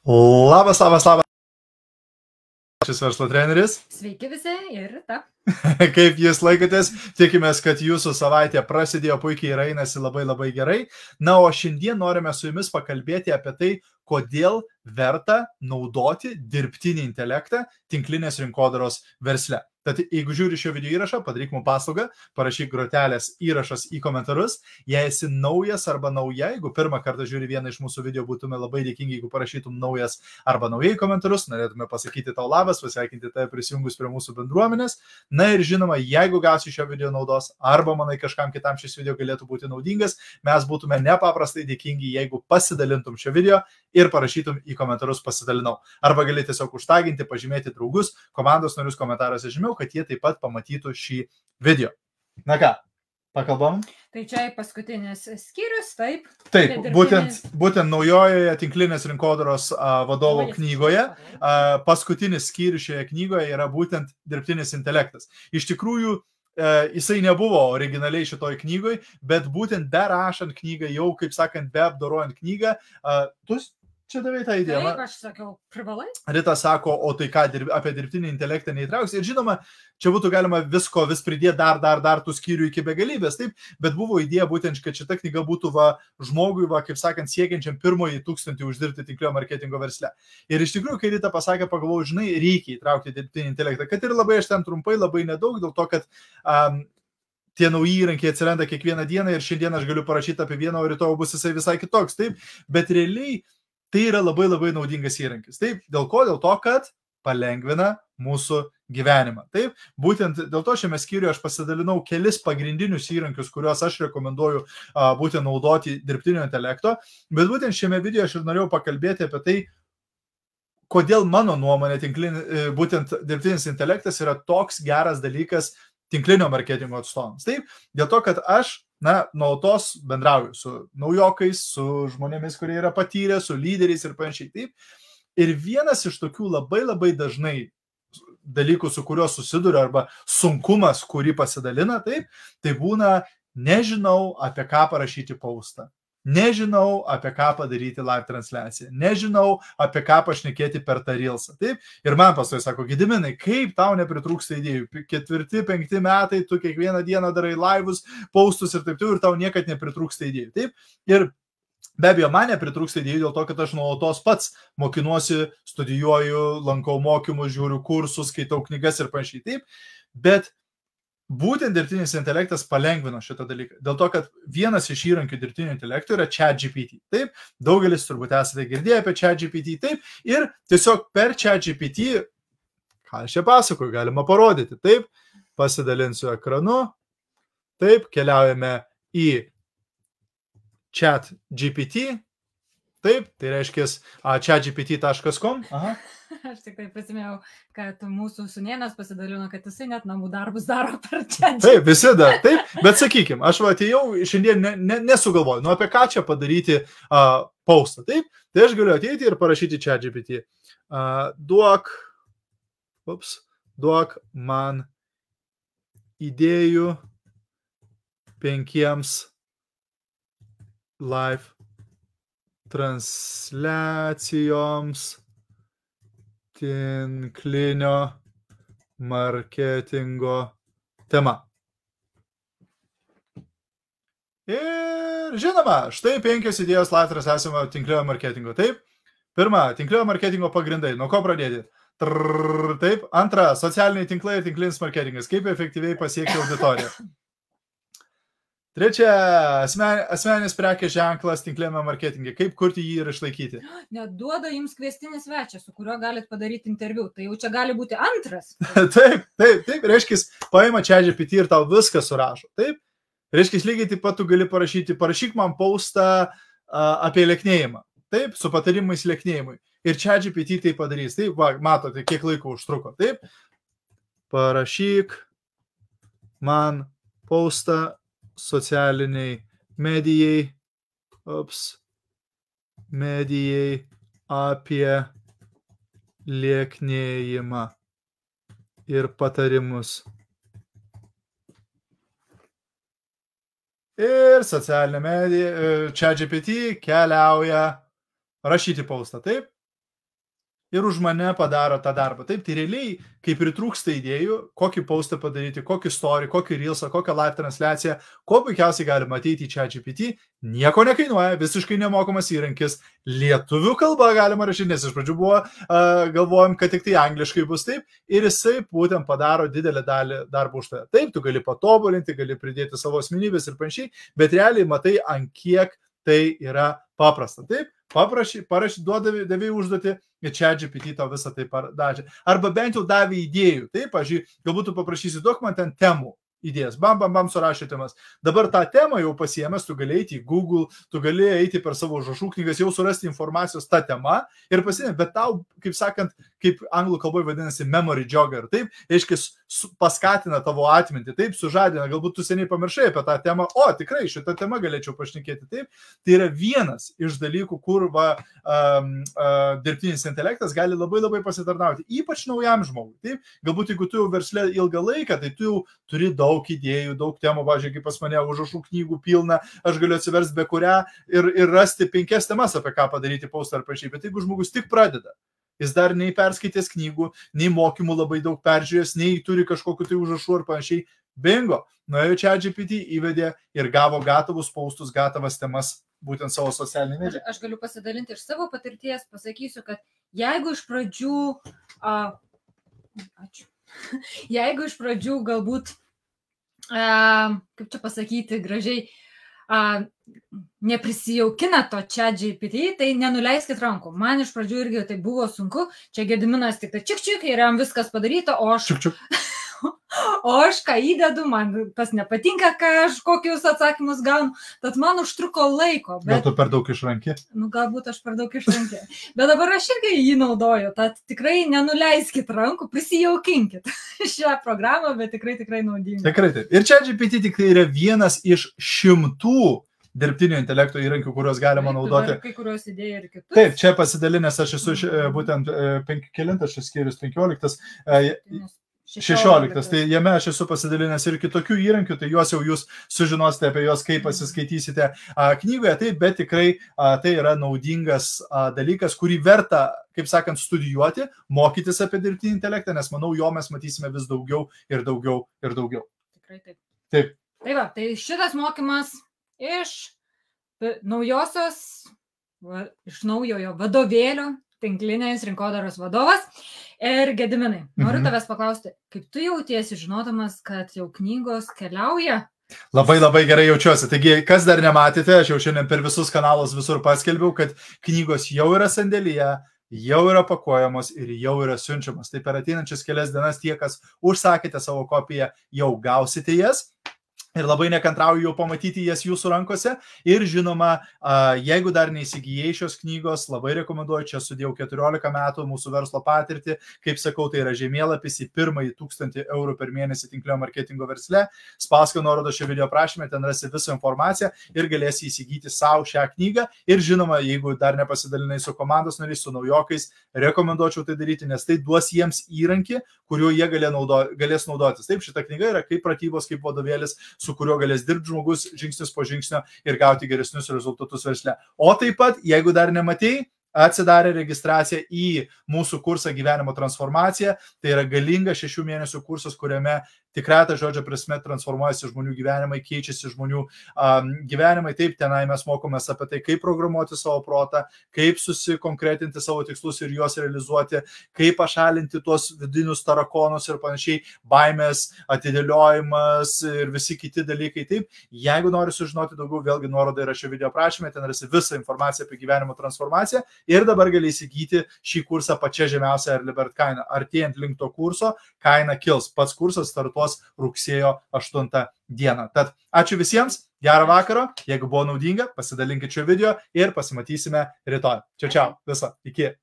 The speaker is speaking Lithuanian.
Labas, labas, labas. Šis verslo treneris. Sveiki visi ir Rita. Kaip jūs laikotės? Tikimės, kad jūsų savaitė prasidėjo puikiai ir einasi labai gerai. Na, o šiandien norime su jumis pakalbėti apie tai, kodėl verta naudoti dirbtinį intelektą tinklinės rinkodaros versle. Tad jeigu žiūri šio video įrašą, padaryk mums paslaugą, parašyk grotelės įrašas į komentarus. Jei esi naujas arba nauja, jeigu pirmą kartą žiūri vieną iš mūsų video, būtume labai dėkingi, jeigu parašytum naujas arba naujai komentarus, norėtume pasakyti tau labas, pasveikinti tave prisijungus prie mūsų bendruomenės. Na ir žinoma, jeigu gausi šio video naudos arba manai kažkam kitam šis video galėtų būti naudingas, mes būtume nepaprastai dėkingi, jeigu pasidalintum šio video ir parašytum į komentarus pasidalinau. Arba gali tiesiog užtaginti, pažymėti draugus, komandos narius komentaruose žymiau, kad jie taip pat pamatytų šį video. Na ką, pakalbam? Tai čia paskutinis skyrius, taip? Taip, būtent naujojoje tinklinės rinkodaros vadovo knygoje, paskutinis skyrius šioje knygoje yra būtent dirbtinis intelektas. Iš tikrųjų, jisai nebuvo originaliai šitoj knygoj, bet būtent berašant knygą, jau, kaip sakant, beapdorojant knygą, tu čia davai tą idėją. Taip, aš sakiau, privalai. Rita sako, o tai ką, apie dirbtinį intelektą neįtrauks. Ir žinoma, čia būtų galima visko vis pridėti dar tų skyrių iki begalybės, taip, bet buvo idėja būtent, kad šita knyga būtų žmogui, kaip sakant, siekiančiam 1000 uždirbti tinklinio marketingo versle. Ir iš tikrųjų, kai Rita pasakė, pagalvojau, žinai, reikia įtraukti dirbtinį intelektą, kad ir labai aš ten trumpai, labai nedaug, dėl to, kad tie nauji įrankiai atsiranda kiekvieną dieną ir šiandien aš galiu parašyti apie vieną, o rytoj bus jisai visai kitoks, taip, bet realiai tai yra labai naudingas įrankis. Taip, dėl ko? Dėl to, kad palengvina mūsų gyvenimą. Taip, būtent dėl to šiame skyriuje aš pasidalinau kelis pagrindinius įrankius, kuriuos aš rekomenduoju būtent naudoti dirbtinio intelekto, bet būtent šiame video aš ir norėjau pakalbėti apie tai, kodėl mano nuomonė būtent dirbtinis intelektas yra toks geras dalykas tinklinio marketingo atstovams. Taip, dėl to, kad aš nuolatos bendrauju su naujokais, su žmonėmis, kurie yra patyrę, su lyderiais ir panašiai. Taip. Ir vienas iš tokių labai dažnai dalykų, su kuriuo susiduria, arba sunkumas, kurį pasidalina, taip, tai būna nežinau, apie ką parašyti postą. Nežinau, apie ką padaryti live transliaciją. Nežinau, apie ką pašnekėti per tą reelsą. Taip? Ir man paskui sako, Gediminai, kaip tau nepritrūksta idėjų? 4-5 metai, tu kiekvieną dieną darai live'us, postus ir taip toliau, ir tau niekad nepritrūksta idėjų. Taip? Ir be abejo, man nepritrūksta idėjų dėl to, kad aš nuolatos pats mokinuosi, studijuoju, lankau mokymus, žiūriu kursus, skaitau knygas ir panašiai. Taip? Bet būtent dirbtinis intelektas palengvino šitą dalyką. Dėl to, kad vienas iš įrankių dirbtinio intelekto yra ChatGPT. Taip, daugelis turbūt esate girdėję apie ChatGPT. Taip, ir tiesiog per ChatGPT, ką aš čia pasakoju, galima parodyti. Taip, pasidalinsiu ekranu. Taip, keliaujame į ChatGPT. Taip, tai reiškia chatgpt.com. Aš tik tai prisimėjau, kad mūsų sūnėnas pasidalino, kad jisai net namų darbus daro per ChatGPT. Taip, visi dar, taip, bet sakykime, aš atėjau šiandien nesugalvoju, apie ką čia padaryti postą, taip, tai aš galiu ateiti ir parašyti ChatGPT. Duok man idėjų 5 live transliacijoms tinklinio marketingo tema. Ir žinoma, štai 5 idėjos live transliacijų tinklinio marketingo. Taip, pirma, tinklinio marketingo pagrindai. Nuo ko pradėti? Taip, antra, socialiniai tinklai ir tinklinis marketingas. Kaip efektyviai pasiekti auditoriją. Trečia, asmeninis prekės ženklas tinkliniame marketinge. Kaip kurti jį ir išlaikyti? Net duoda jums kviestinį svečią, su kuriuo galite padaryti interviu. Tai jau čia gali būti antras. Taip. Reiškia, paima ChatGPT ir tau viską surašo. Taip. Reiškia, lygiai taip pat tu gali parašyk man postą apie lieknėjimą. Taip, su patarimais lieknėjimui. Ir ChatGPT tai padarys. Taip, matote, kiek laiko užtruko. Taip. Parašyk man postą socialiniai medijai apie lieknėjimą ir patarimus. Ir socialinė medija, ChatGPT keliauja rašyti postą, taip? ir už mane padaro tą darbą. Taip, tai realiai, kai pritrūksta idėjų, kokį postą padaryti, kokį story, kokį reelsą, kokią live transliaciją, ko puikiausiai galima ateiti į ChatGPT, nieko nekainuoja, visiškai nemokamas įrankis, lietuvių kalba galima rašyti, nes iš pradžių buvo, galvojom, kad tik tai angliškai bus taip, ir jisai būtent padaro didelę dalį darbo už tave. Taip, tu gali patobulinti, gali pridėti savo asmenybės ir panašiai, bet realiai matai, ant kiek tai yra paprasta. Taip, davė užduotį ir ChatGPT tau visą tai dažė. Arba bent jau davė idėjų. Taip, pažiūrėjau, galbūt tu paprašysi, duok man ten temų idėjas. Bam, bam, bam, surašė temas. Dabar tą temą jau pasiėmęs, tu gali eiti į Google, tu gali eiti per savo užrašų knygas, jau surasti informacijos tą temą ir pasiėmė. Bet tau, kaip sakant, kaip anglų kalboje vadinasi memory jogger, taip, reiškia, paskatina tavo atmintį, taip, sužadina, galbūt tu seniai pamiršai apie tą temą, o tikrai šitą temą galėčiau pašnekėti, taip. Tai yra vienas iš dalykų, kur dirbtinis intelektas gali labai labai pasitarnauti, ypač naujam žmogui, taip. Galbūt jeigu tu jau versle ilgą laiką, tai tu jau turi daug idėjų, daug temų, važiuoju, kaip pas mane užrašų knygų pilna, aš galiu atsiversti be kurią ir rasti 5 temas, apie ką padaryti postą ar prašyti, bet jeigu žmogus tik pradeda, jis dar nei perskaitęs knygų, nei mokymų labai daug peržiūrės, nei turi kažkokiu tai užrašų ar panašiai, bingo, nuėjo ChatGPT, įvedė ir gavo gatavus postus, gatavas temas būtent savo socialinį medžią. Aš galiu pasidalinti iš savo patirties, pasakysiu, kad jeigu iš pradžių, jeigu iš pradžių galbūt kaip čia pasakyti gražiai, neprisijaukina to ChatGPT, tai nenuleiskit rankų. Man iš pradžių irgi tai buvo sunku, čia Gediminas tik tai čik ir jam viskas padaryta, o aš ką įdedu, man tas nepatinka, kokius atsakymus gaunu, tad man užtruko laiko. Gal tu per daug išrankė? Nu, galbūt aš per daug išrankė. Bet dabar aš irgi jį naudoju, tad tikrai nenuleiskit rankų, prisijaukinkit šią programą, bet tikrai naudinga. Tikrai taip. Ir ChatGPT tik tai yra vienas iš 100 dirbtinio intelekto įrankių, kuriuos galima naudoti. Kai kurios idėja ir kitus. Taip, čia pasidalinęs aš esu būtent kelintas šis skyrius, 16, tai jame aš esu pasidalinęs ir kitokių įrankių, tai juos jau jūs sužinosite apie juos, kaip pasiskaitysite knygoje, taip, bet tikrai tai yra naudingas dalykas, kurį verta, kaip sakant, studijuoti, mokytis apie dirbtinį intelektą, nes manau, jo mes matysime vis daugiau ir daugiau ir daugiau. Tikrai taip. Taip. Tai va, tai šitas mokymas iš naujojo vadovėlio, tinklinės rinkodaros vadovas. Ir Gediminai, noriu tavęs paklausti, kaip tu jautiesi žinodamas, kad jau knygos keliauja? Labai labai gerai jaučiuosi. Taigi, kas dar nematėte, aš jau šiandien per visus kanalus visur paskelbiau, kad knygos jau yra sandėlyje, jau yra pakuojamos ir jau yra siunčiamos. Tai per ateinančias kelias dienas tie, kas užsakėte savo kopiją, jau gausite jas. Ir labai nekantrauju jau pamatyti jas jūsų rankose. Ir žinoma, jeigu dar neįsigijai šios knygos, labai rekomenduoju, čia sudėjau 14 metų mūsų verslo patirtį. Kaip sakau, tai yra žemėlapis į pirmąjį 1000 eurų per mėnesį tinklinio marketingo versle. Spausk nuorodą šio video aprašyme, ten rasi visą informaciją ir galėsi įsigyti savo šią knygą. Ir žinoma, jeigu dar nepasidalinai su komandos nariais, su naujokais, rekomenduočiau tai daryti, nes tai duos jiems įrankį, kuriuo jie galės naudotis. Taip, šita knyga yra kaip pratybos, kaip vadovėlis, su kuriuo galės dirbti žmogus žingsnis po žingsnio ir gauti geresnius rezultatus versle. O taip pat, jeigu dar nematei, atsidarė registracija į mūsų kursą gyvenimo transformacija. Tai yra galinga 6 mėnesių kursas, kuriame tikrąją žodžio prasme transformuojasi žmonių gyvenimai, keičiasi žmonių gyvenimai. Taip, tenai mes mokomės apie tai, kaip programuoti savo protą, kaip susikonkretinti savo tikslus ir juos realizuoti, kaip pašalinti tuos vidinius tarakonus ir panašiai, baimės, atidėliojimas ir visi kiti dalykai. Taip, jeigu nori sužinoti daugiau, vėlgi nuoroda yra šio video aprašyme, ten rasi visą informaciją apie gyvenimo transformaciją ir dabar gali įsigyti šį kursą pačia žemiausia Early Bird kaina. Artėjant link to kurso, kaina kils. Pats kursas startuos rugsėjo 8 dieną. Tad ačiū visiems, gerą vakarą, jeigu buvo naudinga, pasidalinkit šio video ir pasimatysime rytoj. Čiau, viso, iki.